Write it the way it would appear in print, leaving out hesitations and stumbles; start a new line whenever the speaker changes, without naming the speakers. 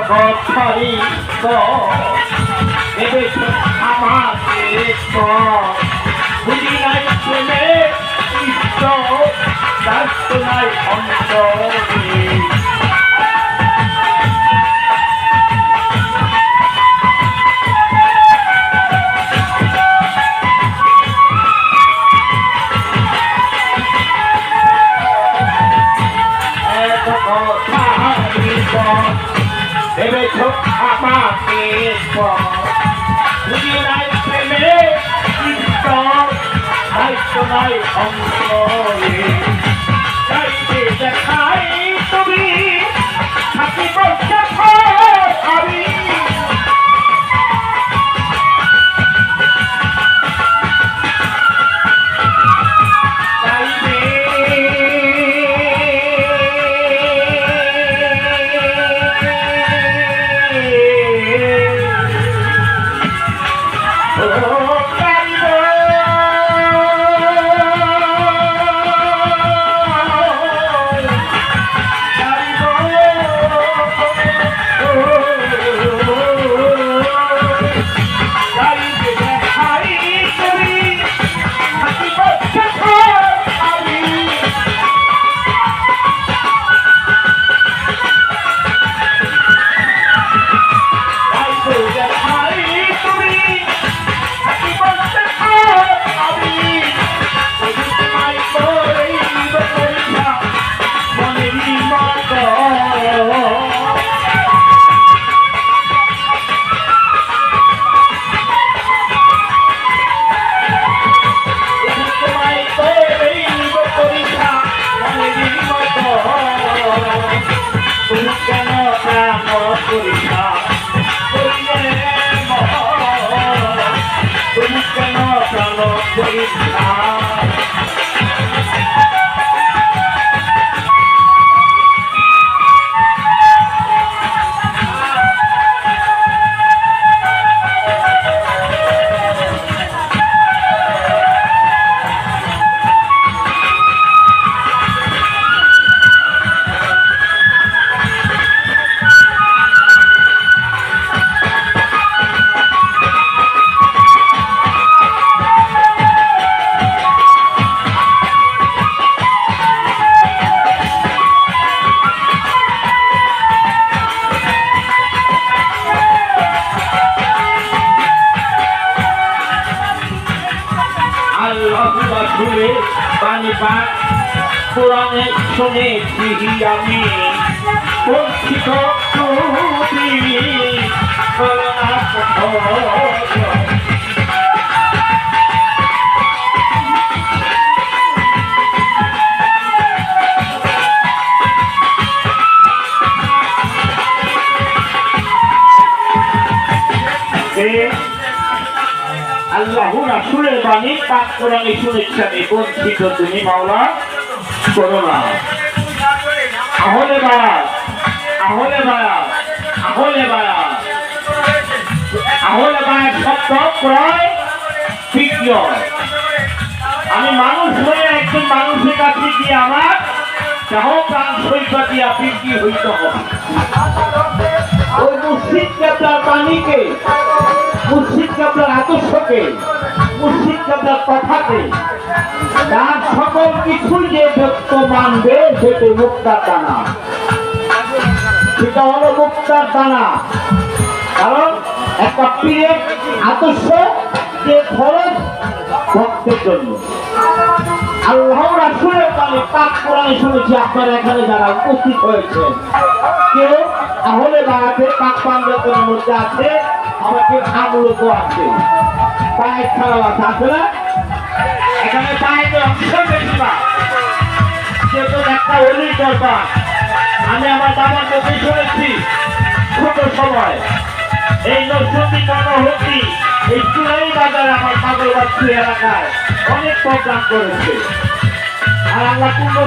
কথাই ভেবেছ আমাকে বুঝি নাই ছেলে দায়িত্ব নাই অন্তরে ভেবেছ আমাকে বুঝি নাই প্রেমে দায়িত্ব নাই অন্তরে চাইতে দেখাই তুমি থাকি বসে আমি বাণী পাঠ কোরআনে শুনেছি আমি বঞ্চিত তুমি করুণা কঠোর। আল্লাহ রাসূলের বাণী পাক কোরআনে শুনেছি আমি বঞ্চিত তুমি মাওলা করোনা। আহলে বায়াত আহলে বায়াত আহলে বায়াত আহলে বায়াত শব্দ ক্রয় বিক্রয়। আমি মানুষ হয়ে একজন মানুষের কাছে গিয়ে আমার দেহ প্রাণ সৈকত দিয়া বিক্রি হইতে হবে। ওই মুর্শিদ কেবলার বাণীকে, মুর্শিদ কেবলার আদর্শকে, মুর্শিদ কেবলার কথাকে, তার সকল কিছুই যে ব্যক্ত মানবে সেটি মুক্তার দানা, সেটা হলো মুক্তার দানা। কারণ একটা পীরের আদর্শ যে খরচ ভক্তের জন্য। আল্লাহ রাসূলের বাণী পাক কোরআনে শুনেছি আপনারা এখানে যারা উপস্থিত হয়েছেন কেউ আহলে বায়াতের পাক পাঞ্জাতের মধ্যে আছে, আবার কেউ আমূলত আছে, পায়ের ছাড়াও আছে না? এখানে পায়ের অংশ বেশি না, যেহেতু একটা অলির দরবার। আমি আমার বাবার কাছে শুনেছি ছোট সময় এই নরসিংদী মনোহরী এই চুলাই বাজারে আমার পাগলবাড়ি এলাকায় অনেক প্রোগ্রাম করেছে। আর আল্লাহ